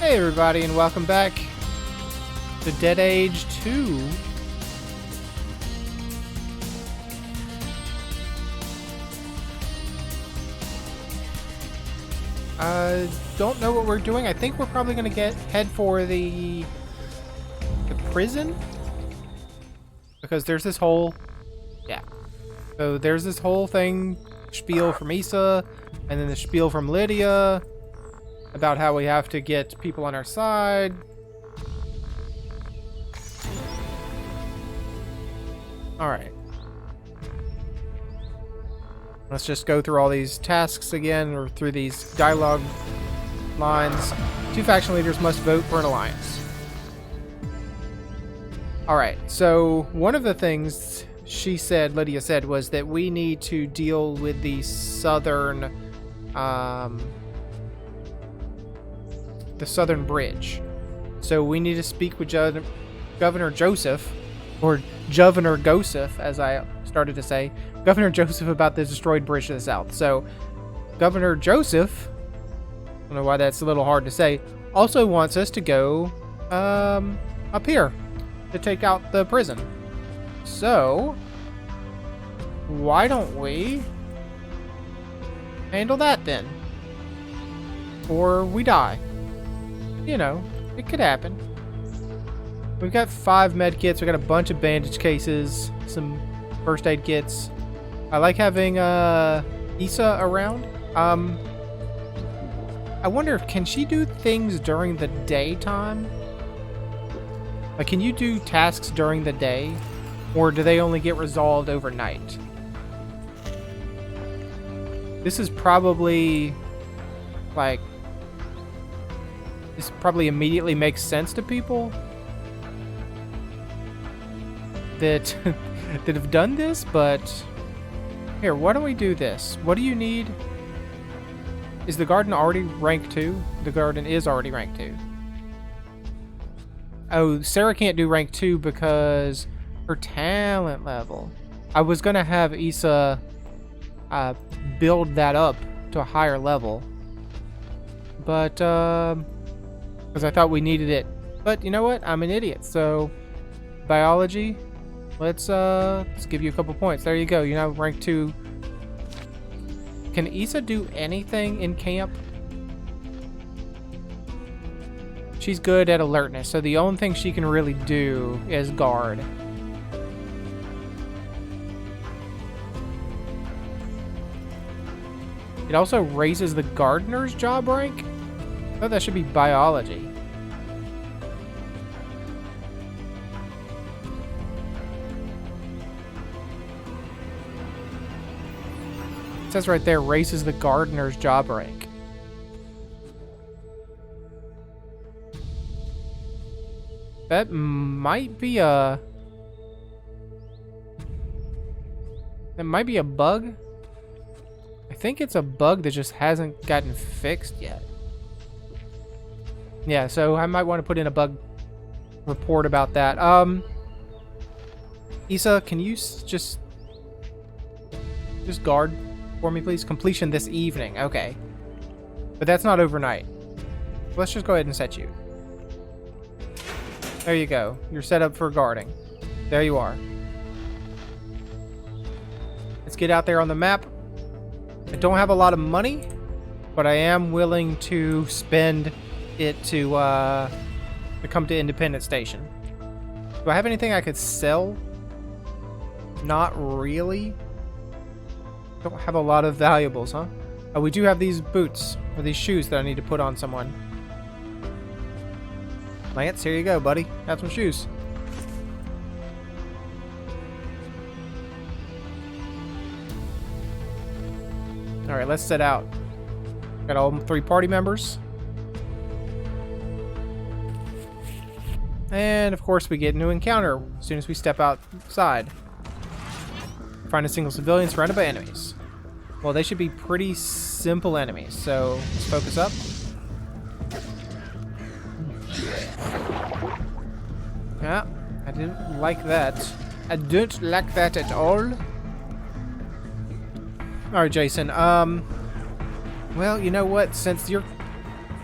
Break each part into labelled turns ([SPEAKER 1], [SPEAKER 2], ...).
[SPEAKER 1] Hey everybody, and welcome back to Dead Age 2. Don't know what we're doing. I think we're probably gonna head for the prison, because there's this whole So there's this whole thing spiel from Issa, and then the spiel from Lydia about how we have to get people on our side. Alright. Let's just go through all these tasks again, or through these dialogue lines. 2 faction leaders must vote for an alliance. Alright, so one of the things Lydia said, was that we need to deal with the southern bridge. So we need to speak with Governor Joseph, or Governor Joseph, as I started to say, Governor Joseph, about the destroyed bridge to the south. So Governor Joseph, I don't know why that's a little hard to say, also wants us to go up here to take out the prison. So why don't we handle that then? Or we die. You know, it could happen. We've got 5 med kits. We got a bunch of bandage cases, some first aid kits. I like having Issa around. I wonder, can she do things during the daytime? Like, can you do tasks during the day, or do they only get resolved overnight? This is probably like, this probably immediately makes sense to people that that have done this, but here, why don't we do this? What do you need? Is the garden already rank 2? The garden is already rank 2. Oh, Sarah can't do rank 2 because her talent level. I was gonna have Issa build that up to a higher level, but because I thought we needed it. But you know what? I'm an idiot. So biology. Let's give you a couple points. There you go. You're now rank 2. Can Issa do anything in camp? She's good at alertness, so the only thing she can really do is guard. It also raises the gardener's job rank? I thought that should be biology. It says right there, raises the gardener's job rank. That might be a... That might be a bug. I think it's a bug that just hasn't gotten fixed yet. Yeah, so I might want to put in a bug report about that. Issa, can you just guard for me, please? Completion this evening. Okay. But that's not overnight. Let's just go ahead and set you. There you go. You're set up for guarding. There you are. Let's get out there on the map. I don't have a lot of money, but I am willing to spend it to come to Independence Station. Do I have anything I could sell? Not really. Don't have a lot of valuables, huh? Oh, we do have these boots, or these shoes that I need to put on someone. Lance, here you go, buddy. Have some shoes. Alright, let's set out. Got all 3 party members. And, of course, we get a new encounter as soon as we step outside. Find a single civilian surrounded by enemies. Well, they should be pretty simple enemies, so let's focus up. Yeah, I didn't like that. I don't like that at all. Alright, Jason, well, you know what? Since you're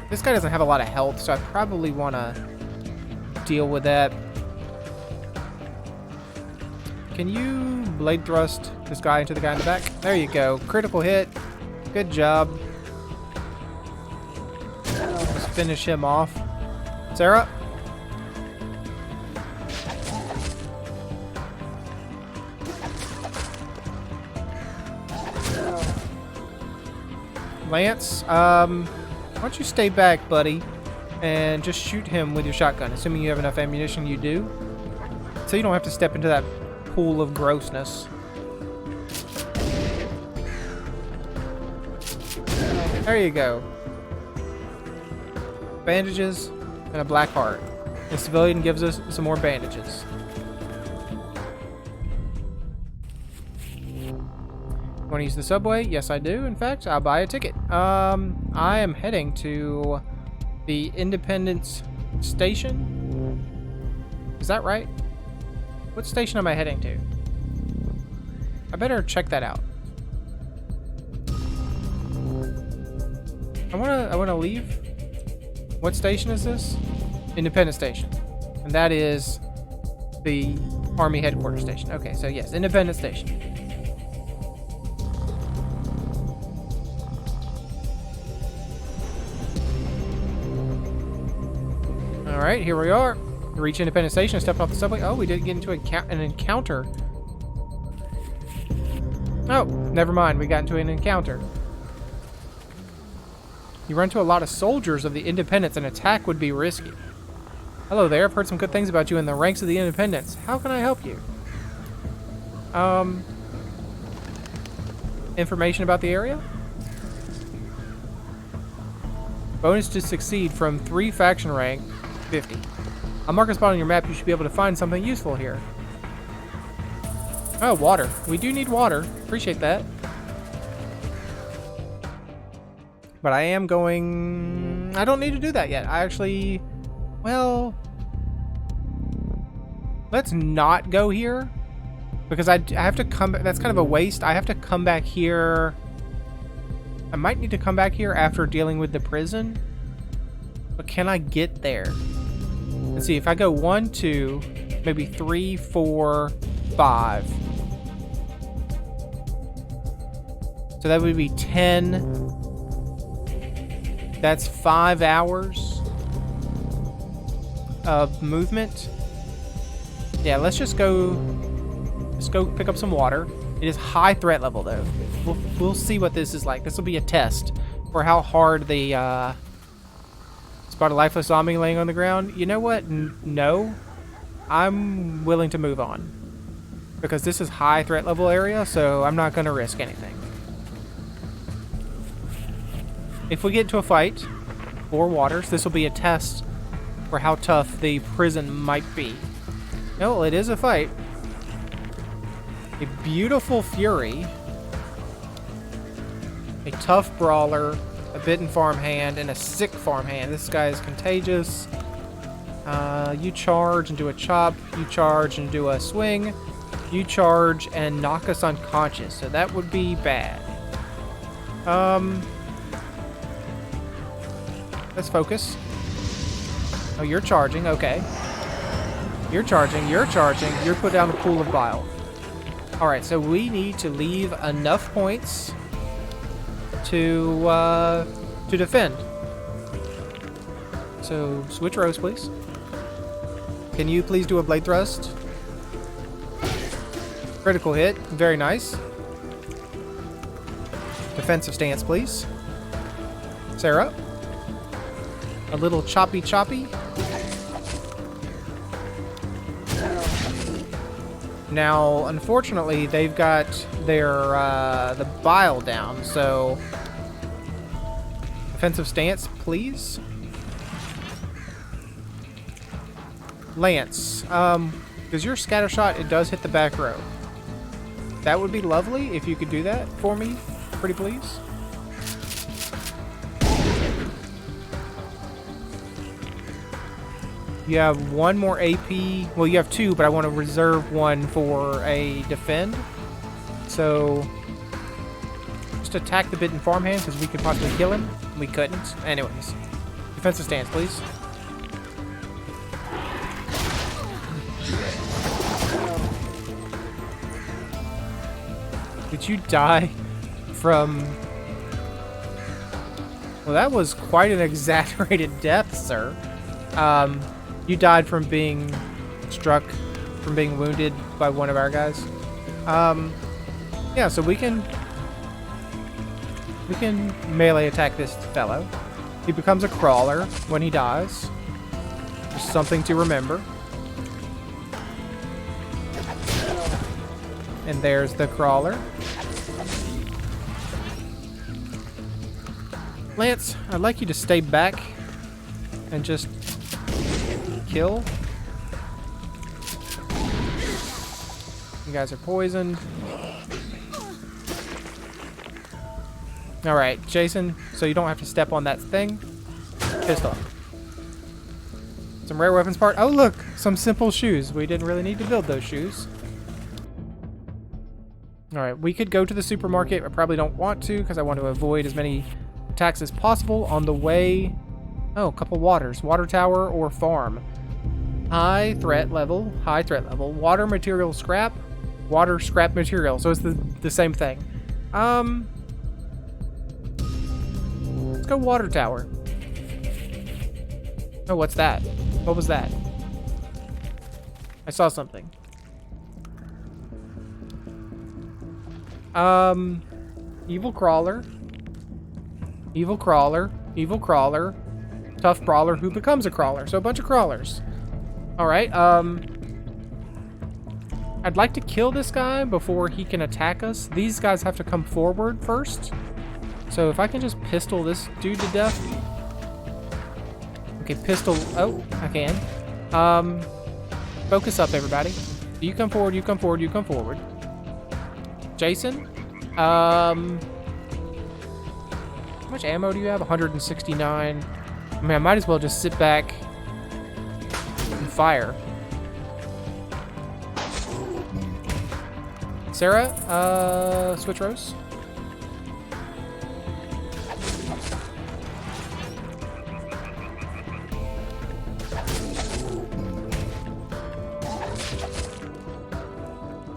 [SPEAKER 1] This guy doesn't have a lot of health, so I probably want to deal with that. Can you blade thrust this guy into the guy in the back? There you go. Critical hit. Good job. Let's finish him off. Sarah? Lance, why don't you stay back, buddy, and just shoot him with your shotgun, assuming you have enough ammunition. You do. So you don't have to step into that pool of grossness. There you go. Bandages and a black heart. The civilian gives us some more bandages. Want to use the subway? Yes, I do. In fact, I'll buy a ticket. I am heading to the Independence Station. Is that right? What station am I heading to? I better check that out. I wanna leave. What station is this? Independence Station. And that is the Army headquarters station. Okay, so yes, Independence Station. Alright, here we are. We reach Independence Station, stepping off the subway. Oh, we did get into an encounter. Oh, never mind. We got into an encounter. You run into a lot of soldiers of the Independence. An attack would be risky. Hello there. I've heard some good things about you in the ranks of the Independence. How can I help you? Information about the area? Bonus to succeed from 3 faction rank, 50. I'll mark a spot on your map. You should be able to find something useful here. Oh, water. We do need water. Appreciate that. But I am going... I don't need to do that yet. I actually... Well... Let's not go here. Because I have to come back. That's kind of a waste. I have to come back here. I might need to come back here after dealing with the prison. But can I get there? Let's see. If I go 1, 2, maybe 3, 4, 5. So that would be 10. That's 5 hours of movement. Yeah, let's just go. Let's go pick up some water. It is high threat level though. We'll see what this is like. This will be a test for how hard the spot a lifeless zombie laying on the ground. You know what? No, I'm willing to move on because this is high threat level area, so I'm not going to risk anything. If we get into a fight or waters, this will be a test for how tough the prison might be. No, it is a fight. A beautiful fury. A tough brawler. A bitten farmhand and a sick farmhand. This guy is contagious. You charge and do a chop. You charge and do a swing. You charge and knock us unconscious. So that would be bad. Let's focus. Oh, you're charging. Okay. You're charging. You're charging. You're put down the pool of bile. All right. So we need to leave enough points to defend. So switch rows, please. Can you please do a blade thrust? Critical hit. Very nice. Defensive stance, please. Sarah. A little choppy. Now, unfortunately, they've got their the bile down, so defensive stance, please. Lance, does your scatter shot, it does hit the back row. That would be lovely if you could do that for me, pretty please. You have 1 more AP. Well, you have 2, but I want to reserve 1 for a defend. So, just attack the bitten farmhand because we could possibly kill him. We couldn't. Anyways. Defensive stance, please. Did you die from... Well, that was quite an exaggerated death, sir. You died from being struck, from being wounded by one of our guys. Yeah, so we can melee attack this fellow. He becomes a crawler when he dies. Just something to remember. And there's the crawler. Lance, I'd like you to stay back and just kill. You guys are poisoned. Alright, Jason, so you don't have to step on that thing. Pistol. Some rare weapons part. Oh, look! Some simple shoes. We didn't really need to build those shoes. Alright, we could go to the supermarket. I probably don't want to because I want to avoid as many attacks as possible on the way. Oh, a couple waters. Water tower or farm. High threat level. High threat level. Water material scrap. Water scrap material. So it's the same thing. Let's go water tower. Oh, what's that? What was that? I saw something. Evil crawler. Evil crawler. Evil crawler. Tough brawler who becomes a crawler. So a bunch of crawlers. Alright, I'd like to kill this guy before he can attack us. These guys have to come forward first. So if I can just pistol this dude to death. Okay, pistol. Oh, I can. Focus up, everybody. You come forward, you come forward, you come forward. Jason? How much ammo do you have? 169. I mean, I might as well just sit back and fire. Sarah, switch rows.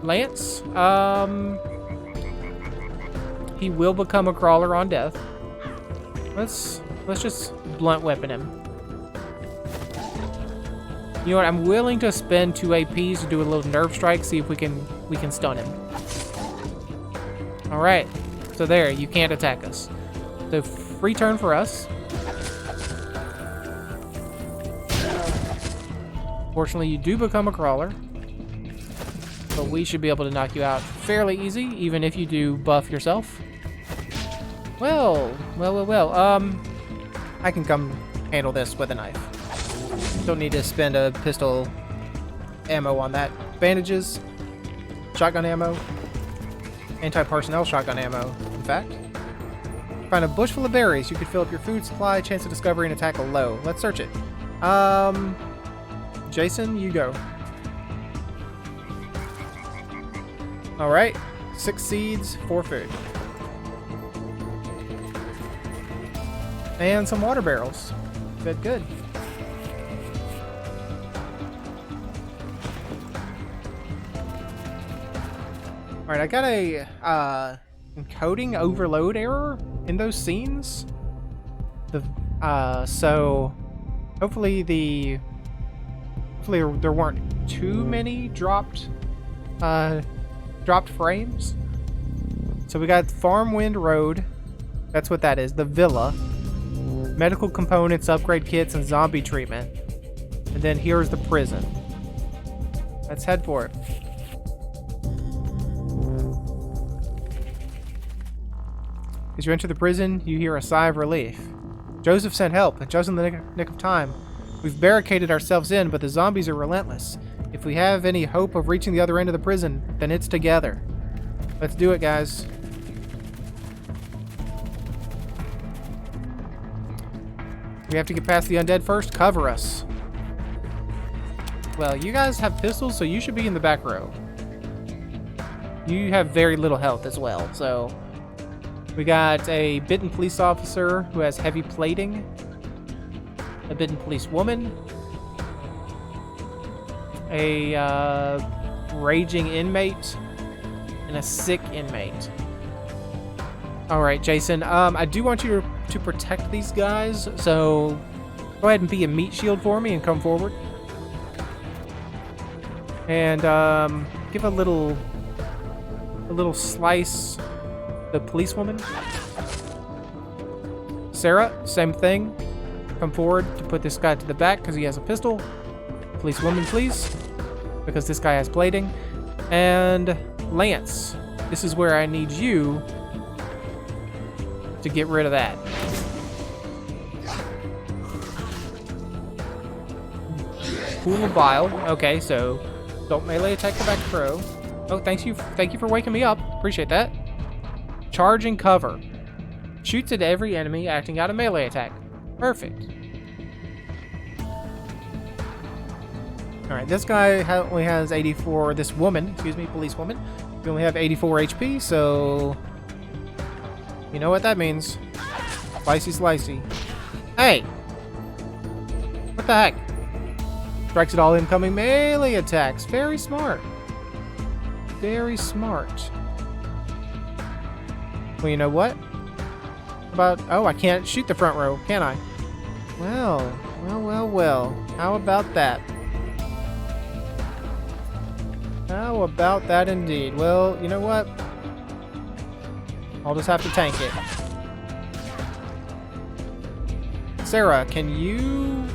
[SPEAKER 1] Lance, he will become a crawler on death. Let's just blunt weapon him. You know what? I'm willing to spend 2 APs to do a little nerve strike, see if we can stun him. All right. So there, you can't attack us. So free turn for us. Fortunately, you do become a crawler. But we should be able to knock you out fairly easy, even if you do buff yourself. Well. I can come handle this with a knife. Don't need to spend a pistol ammo on that. Bandages, shotgun ammo, anti-personnel shotgun ammo, in fact. Find a bush full of berries. You could fill up your food supply, chance of discovery, and attack a low. Let's search it. Jason, you go. All right, 6 seeds, 4 food. And some water barrels. Good, good. All right, I got a encoding overload error in those scenes. So hopefully there weren't too many dropped frames. So we got Farmwind Road. That's what that is. The villa. Medical components, upgrade kits, and zombie treatment. And then here's the prison. Let's head for it. As you enter the prison, you hear a sigh of relief. Joseph sent help, and just in the nick of time. We've barricaded ourselves in, but the zombies are relentless. If we have any hope of reaching the other end of the prison, then it's together. Let's do it, guys. We have to get past the undead first. Cover us. Well, you guys have pistols, so you should be in the back row. You have very little health as well, so... We got a bitten police officer who has heavy plating. a bitten police woman, a raging inmate, and a sick inmate. All right, Jason. I do want you to protect these guys, so go ahead and be a meat shield for me and come forward. And give a little slice the policewoman. Sarah, same thing. Come forward to put this guy to the back because he has a pistol. Policewoman, please, because this guy has blading. And Lance, this is where I need you to get rid of that. Pool of bile. Okay, so don't melee attack the back row. Oh, thank you for waking me up. Appreciate that. Charge and cover. Shoots at every enemy acting out a melee attack. Perfect. Alright, this guy only has 84, this woman, excuse me, policewoman, we only have 84 HP, so you know what that means. Slicey slicey. Hey! What the heck? Strikes at all incoming melee attacks. Very smart. Very smart. Well, you know what? Oh, I can't shoot the front row, can I? Well. How about that? How about that indeed? Well, you know what? I'll just have to tank it. Sarah, can you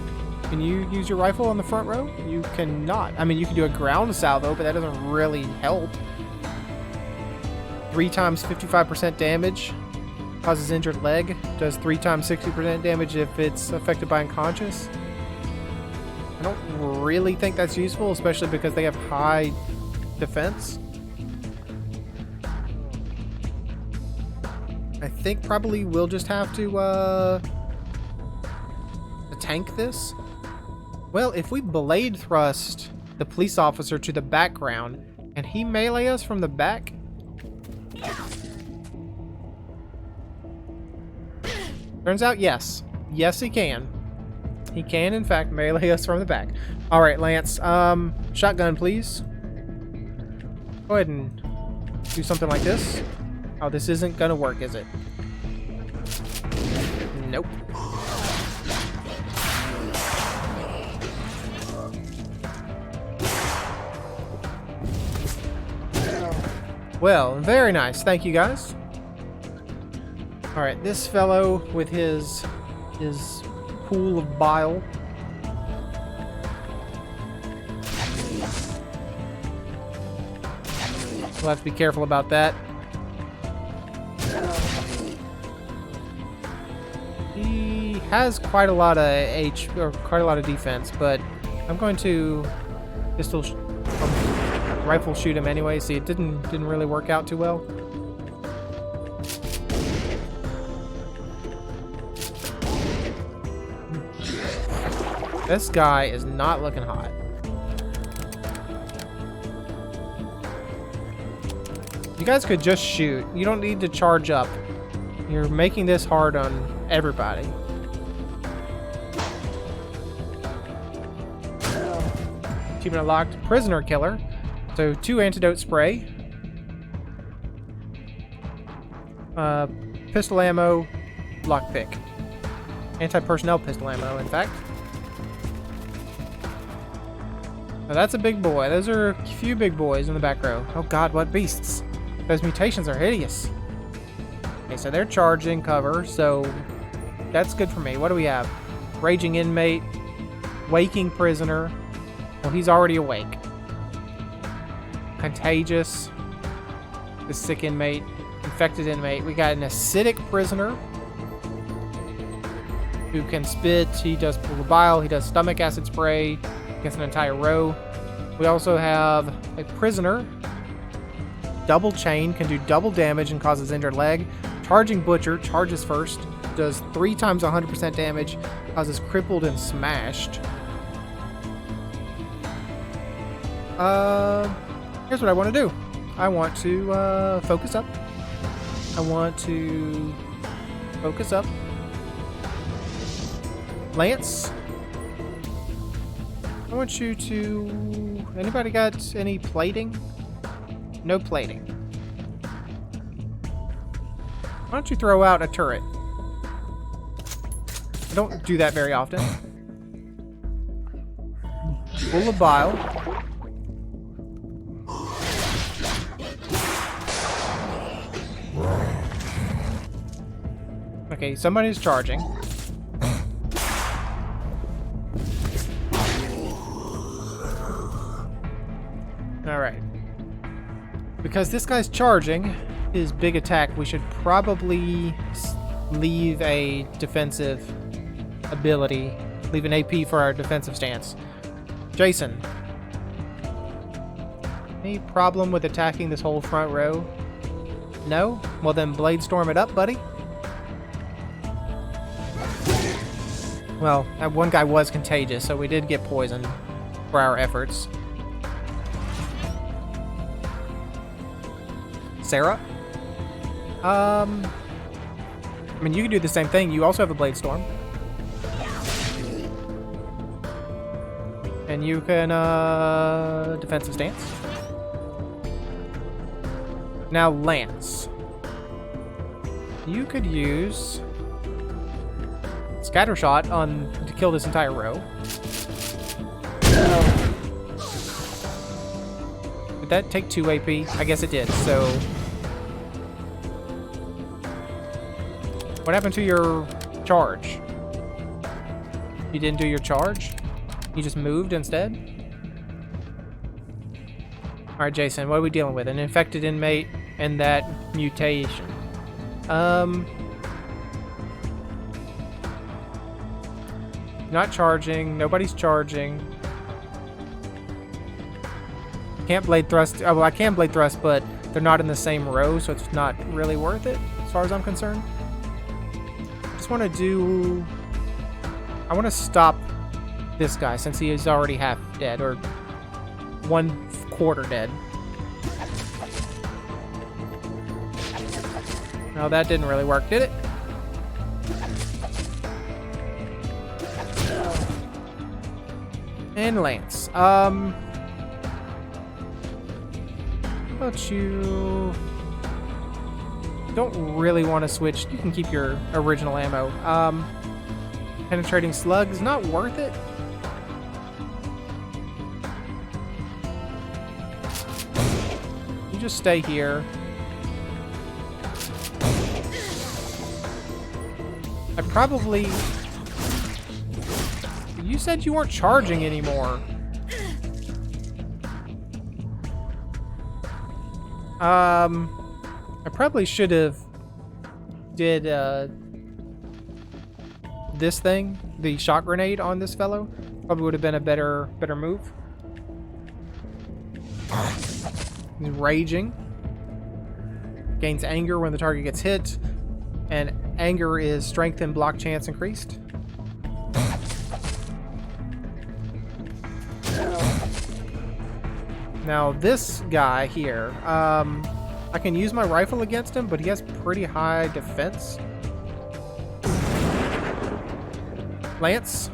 [SPEAKER 1] use your rifle on the front row? You cannot. I mean, you can do a ground salvo, but that doesn't really help. 3 times 55% damage. Causes injured leg. Does 3 times 60% damage if it's affected by unconscious. I don't really think that's useful, especially because they have high defense. I think probably we'll just have to tank this. Well, if we blade thrust the police officer to the background and he melee us from the back, turns out, yes. Yes, he can. He can, in fact, melee us from the back. All right, Lance. Shotgun, please. Go ahead and do something like this. Oh, this isn't gonna work, is it? Nope. Well, very nice. Thank you, guys. All right, this fellow with his pool of bile. We'll have to be careful about that. He has quite a lot of quite a lot of defense, but I'm going to rifle shoot him anyway. See, it didn't really work out too well. This guy is not looking hot. You guys could just shoot. You don't need to charge up. You're making this hard on everybody. Keeping it locked. Prisoner killer. So 2 antidote spray. Pistol ammo. Lockpick. Anti-personnel pistol ammo, in fact. Now that's a big boy. Those are a few big boys in the back row. Oh god, what beasts. Those mutations are hideous. Okay, so they're charging cover, so that's good for me. What do we have? Raging inmate. Waking prisoner. Well, he's already awake. Contagious. The sick inmate. Infected inmate. We got an acidic prisoner who can spit. He does pool of bile. He does stomach acid spray against an entire row. We also have a prisoner. Double chain, can do double damage and causes injured leg. Charging butcher, charges first. Does 3 times 100% damage. Causes crippled and smashed. Here's what I want to do. I want to focus up. I want to focus up. Lance, I want you to... Anybody got any plating? No plating. Why don't you throw out a turret? I don't do that very often. Full of bile. Okay, somebody's charging. Alright. Because this guy's charging his big attack, we should probably leave a defensive ability. Leave an AP for our defensive stance. Jason. Any problem with attacking this whole front row? No? Well then Blade Storm it up, buddy. Well, that one guy was contagious, so we did get poisoned for our efforts. Sarah? I mean, you can do the same thing. You also have a Blade Storm. And you can, defensive stance. Now, Lance. You could use Scatter Shot on to kill this entire row. Did that take 2 AP? I guess it did, so... What happened to your charge? You didn't do your charge? You just moved instead? Alright, Jason, what are we dealing with? An infected inmate and that mutation. Not charging. Nobody's charging. Can't blade thrust. Oh, well, I can blade thrust, but they're not in the same row, so it's not really worth it, as far as I'm concerned. Just want to do... I want to stop this guy, since he is already half dead, or 1/4 dead. No, that didn't really work, did it? And Lance. How about you... Don't really want to switch. You can keep your original ammo. Penetrating Slug is not worth it. You just stay here. I probably... You said you weren't charging anymore. I probably should have did this thing, the shock grenade on this fellow. Probably would have been a better move. He's raging. Gains anger when the target gets hit. And anger is strength and block chance increased. Now this guy here, I can use my rifle against him, but he has pretty high defense. Lance.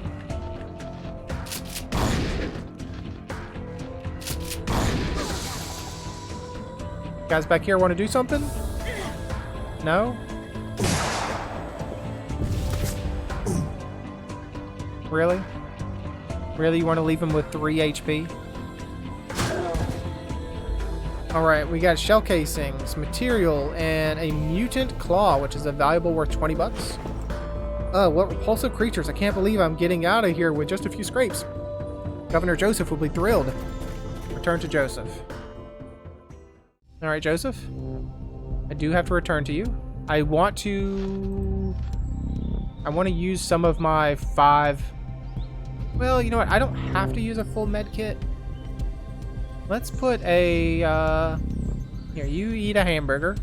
[SPEAKER 1] Guys back here want to do something? No? Really? Really, you want to leave him with 3 HP? Alright, we got shell casings, material, and a mutant claw, which is a valuable worth 20 bucks. What repulsive creatures. I can't believe I'm getting out of here with just a few scrapes. Governor Joseph will be thrilled. Return to Joseph. Alright, Joseph. I do have to return to you. I want to use some of my 5... Well, you know what? I don't have to use a full med kit. Let's put a, here, you eat a hamburger.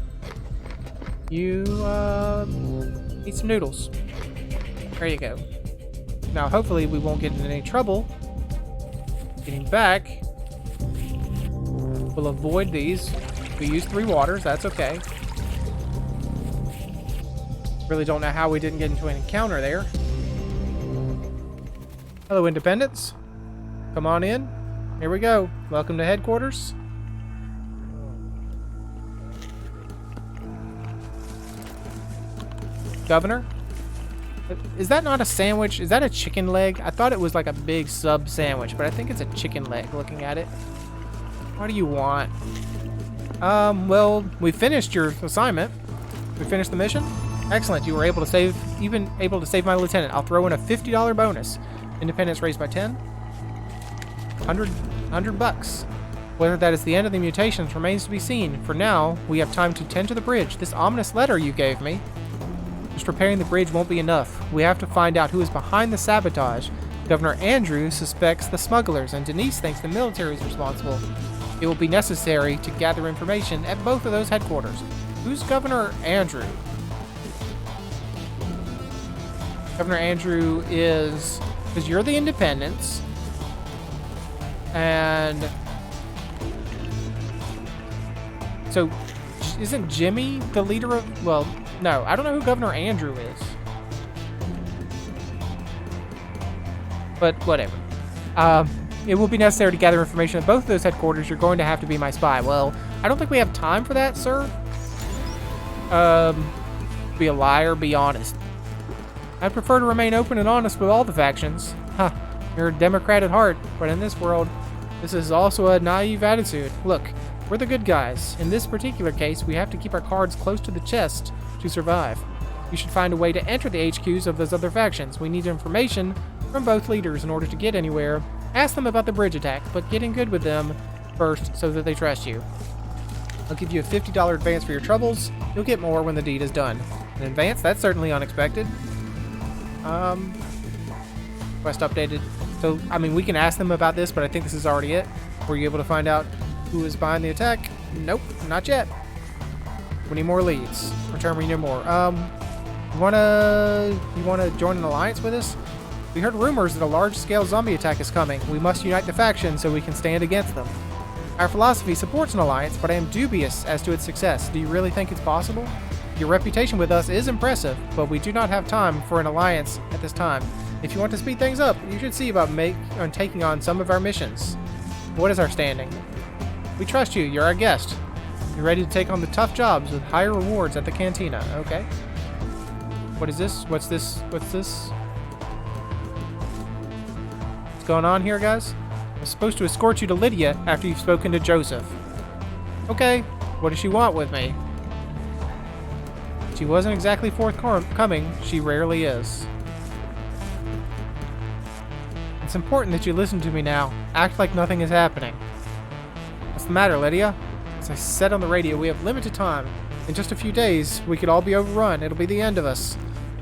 [SPEAKER 1] You, eat some noodles. There you go. Now, hopefully we won't get in any trouble getting back. We'll avoid these. We used 3 waters, that's okay. Really don't know how we didn't get into an encounter there. Hello, Independence. Come on in. Here we go. Welcome to headquarters. Governor? Is that not a sandwich? Is that a chicken leg? I thought it was like a big sub sandwich, but I think it's a chicken leg looking at it. What do you want? Well, we finished your assignment. We finished the mission. Excellent. You were able to save, even able to save my lieutenant. I'll throw in a $50 bonus. Independence raised by 10. 100 bucks. Whether that is the end of the mutations remains to be seen. For now, we have time to tend to the bridge. This ominous letter you gave me. Just repairing the bridge won't be enough. We have to find out who is behind the sabotage. Governor Andrew suspects the smugglers, and Denise thinks the military is responsible. It will be necessary to gather information at both of those headquarters. Who's Governor Andrew? Governor Andrew is... because you're the Independents. And... so, isn't Jimmy the leader of... well... no, I don't know who Governor Andrew is. But whatever. It will be necessary to gather information at both of those headquarters. You're going to have to be my spy. Well, I don't think we have time for that, sir. Be a liar, be honest. I'd prefer to remain open and honest with all the factions. Huh, you're a Democrat at heart, but in this world, this is also a naive attitude. Look, we're the good guys. In this particular case, we have to keep our cards close to the chest to survive. You should find a way to enter the HQs of those other factions. We need information from both leaders in order to get anywhere. Ask them about the bridge attack, but get in good with them first so that they trust you. I'll give you a $50 advance for your troubles. You'll get more when the deed is done. An advance? That's certainly unexpected. Quest updated. So, I mean, we can ask them about this, but I think this is already it. Were you able to find out who is behind the attack? Nope, not yet. We need more leads. Return, we need more. You wanna join an alliance with us? We heard rumors that a large-scale zombie attack is coming. We must unite the factions so we can stand against them. Our philosophy supports an alliance, but I am dubious as to its success. Do you really think it's possible? Your reputation with us is impressive, but we do not have time for an alliance at this time. If you want to speed things up, you should see about taking on some of our missions. What is our standing? We trust you. You're our guest. You're ready to take on the tough jobs with higher rewards at the cantina. Okay. What is this? What's this? What's this? What's going on here, guys? I'm supposed to escort you to Lydia after you've spoken to Joseph. Okay. What does she want with me? She wasn't exactly forthcoming. She rarely is. It's important that you listen to me now. Act like nothing is happening. What's the matter, Lydia? As I said on the radio, we have limited time. In just a few days, we could all be overrun. It'll be the end of us.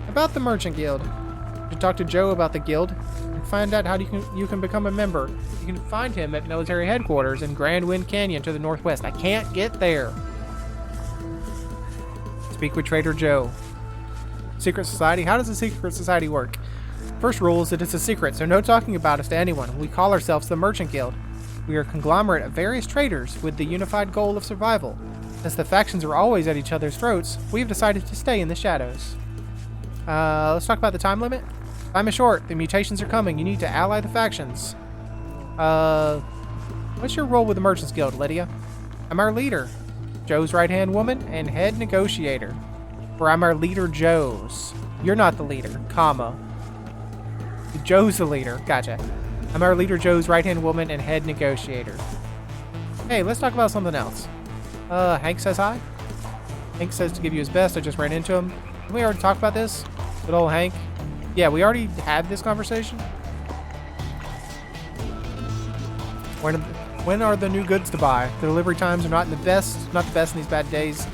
[SPEAKER 1] About the Merchant Guild. You should talk to Joe about the guild and find out how you can become a member. You can find him at military headquarters in Grand Wind Canyon to the northwest. I can't get there. Speak with Trader Joe. Secret Society? How does a secret society work? First rule is that it's a secret, so no talking about us to anyone. We call ourselves the Merchant Guild. We are a conglomerate of various traders with the unified goal of survival. Since the factions are always at each other's throats, we have decided to stay in the shadows. Let's talk about the time limit. Time is short. The mutations are coming. You need to ally the factions. What's your role with the Merchants Guild, Lydia? I'm our leader. Joe's right-hand woman and head negotiator. Or I'm our leader, Joe's. You're not the leader, comma. Joe's the leader. Gotcha. I'm our leader, Joe's right-hand woman and head negotiator. Hey, let's talk about something else. Hank says hi. Hank says to give you his best. I just ran into him. Didn't we already talk about this? Good old Hank. Yeah, we already had this conversation. When are the new goods to buy? The delivery times are not the best in these bad days.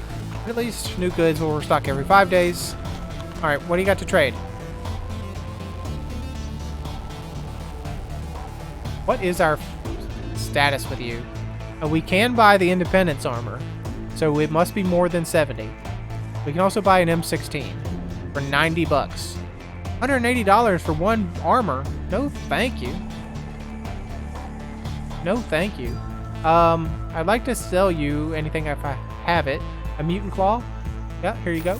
[SPEAKER 1] But at least new goods will restock every 5 days. Alright, what do you got to trade? What is our status with you? We can buy the Independence armor, so it must be more than 70. We can also buy an M16 for 90 bucks. $180 for one armor? No, thank you. No, thank you. I'd like to sell you anything if I have it. A mutant claw? Yeah, here you go.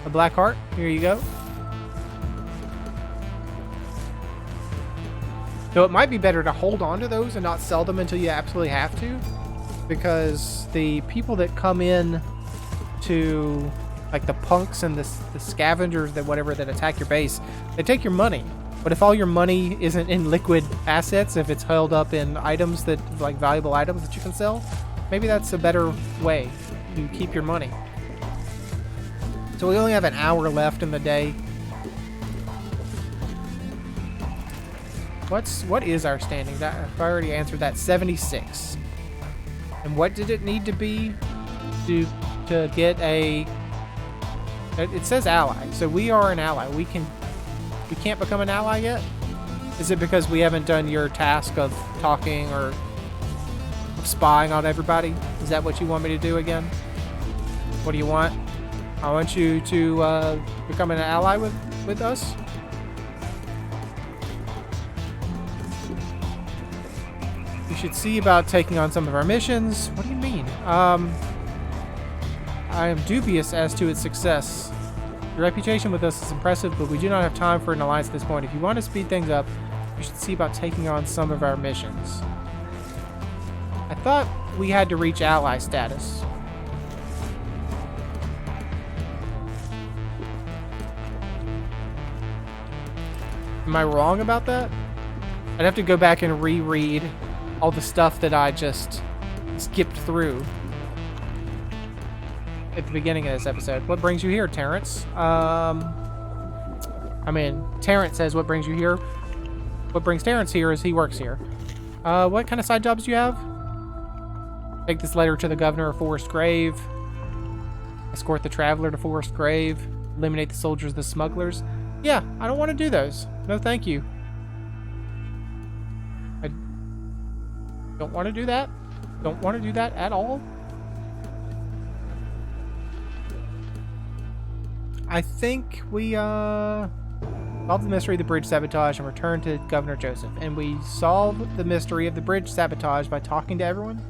[SPEAKER 1] A black heart? Here you go. So it might be better to hold on to those and not sell them until you absolutely have to, because the people that come in to, like the punks and the scavengers that whatever that attack your base, they take your money. But if all your money isn't in liquid assets, if it's held up in items that, like valuable items that you can sell, maybe that's a better way to keep your money. So we only have an hour left in the day. What is our standing? I already answered that. 76. And what did it need to be to get a? It says ally, so we are an ally. We can't become an ally yet. Is it because we haven't done your task of talking or of spying on everybody? Is that what you want me to do again? What do you want? I want you to become an ally with us. You should see about taking on some of our missions. What do you mean? I am dubious as to its success. Your reputation with us is impressive, but we do not have time for an alliance at this point. If you want to speed things up, you should see about taking on some of our missions. I thought we had to reach ally status. Am I wrong about that? I'd have to go back and reread all the stuff that I just skipped through at the beginning of this episode. What brings you here, Terrence? I mean, Terrence says what brings you here. What brings Terrence here is he works here. What kind of side jobs do you have? Take this letter to the governor of Forest Grave. Escort the traveler to Forest Grave. Eliminate the soldiers, the smugglers. Yeah, I don't want to do those. No, thank you. I don't want to do that. Don't want to do that at all. I think we solved the mystery of the bridge sabotage and returned to Governor Joseph. And we solved the mystery of the bridge sabotage by talking to everyone.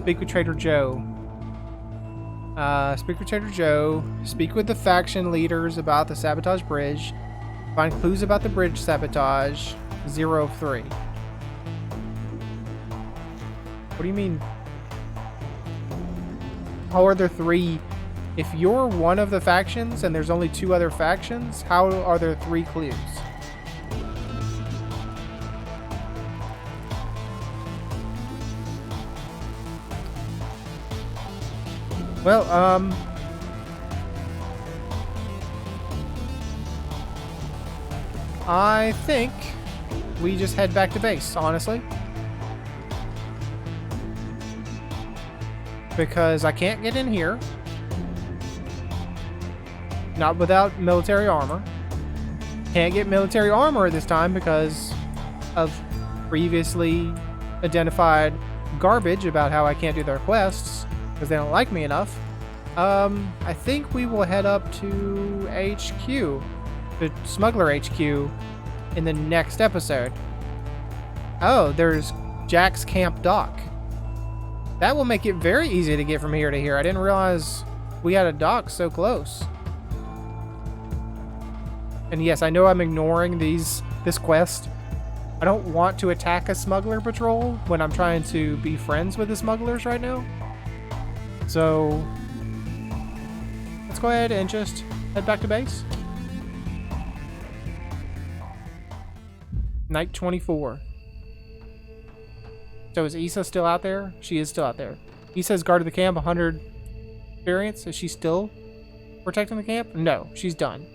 [SPEAKER 1] Speak with Trader Joe. Speak with Trader Joe. Speak with the faction leaders about the sabotage bridge. Find clues about the bridge sabotage. 0 of 3. What do you mean? How are there 3? If you're one of the factions and there's only 2 other factions, how are there 3 clues? Well, I think we just head back to base, honestly. Because I can't get in here. Not without military armor. Can't get military armor at this time because of previously identified garbage about how I can't do their quests because they don't like me enough. I think we will head up to HQ, the Smuggler HQ, in the next episode. Oh, there's Jack's Camp Dock. That will make it very easy to get from here to here. I didn't realize we had a dock so close. And yes, I know I'm ignoring this quest. I don't want to attack a smuggler patrol when I'm trying to be friends with the smugglers right now. So let's go ahead and just head back to base. Night 24. So is Issa still out there? She is still out there. Issa's guarded the camp, 100 experience. Is she still protecting the camp? No, she's done.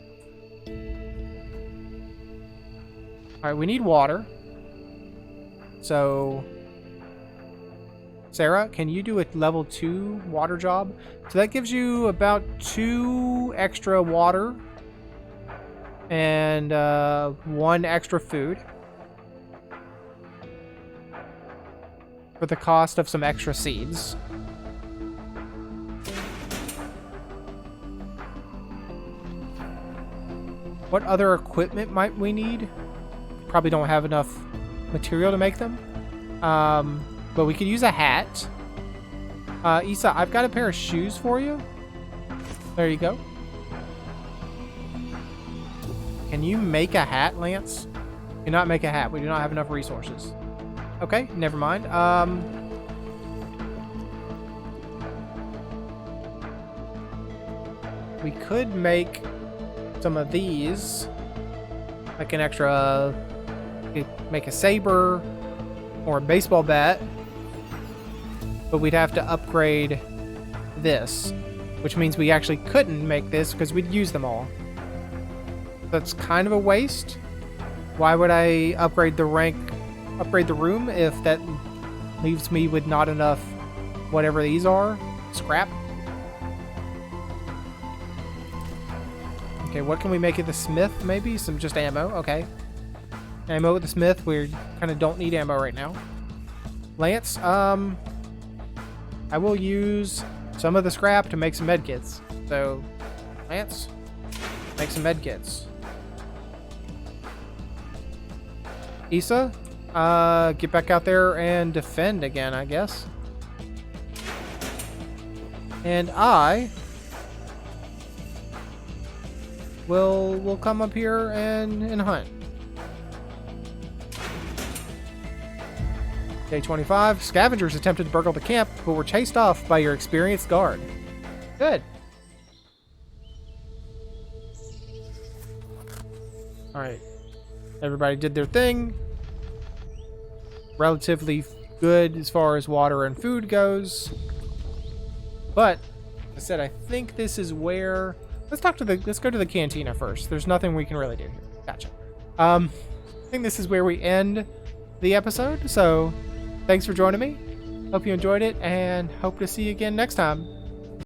[SPEAKER 1] Alright, we need water. So Sarah, can you do a level 2 water job? So that gives you about 2 extra water and 1 extra food for the cost of some extra seeds. What other equipment might we need? Probably don't have enough material to make them. But we could use a hat. Issa, I've got a pair of shoes for you. There you go. Can you make a hat, Lance? Cannot make a hat. We do not have enough resources. Okay, never mind. We could make some of these, like an extra, make a saber or a baseball bat, but we'd have to upgrade this, which means we actually couldn't make this because we'd use them all. That's kind of a waste. Why would I upgrade the room if that leaves me with not enough whatever these are? Scrap? Okay, what can we make of the smith? Maybe some just ammo. Okay. Ammo with the smith. We kind of don't need ammo right now. Lance, I will use some of the scrap to make some medkits. So, Lance, make some medkits. Issa, get back out there and defend again, I guess. And I will come up here and hunt. Day 25. Scavengers attempted to burgle the camp, but were chased off by your experienced guard. Good. Alright. Everybody did their thing. Relatively good as far as water and food goes. But, like I said, I think this is where... Let's go to the cantina first. There's nothing we can really do here. Gotcha. I think this is where we end the episode. So, thanks for joining me. Hope you enjoyed it, and hope to see you again next time.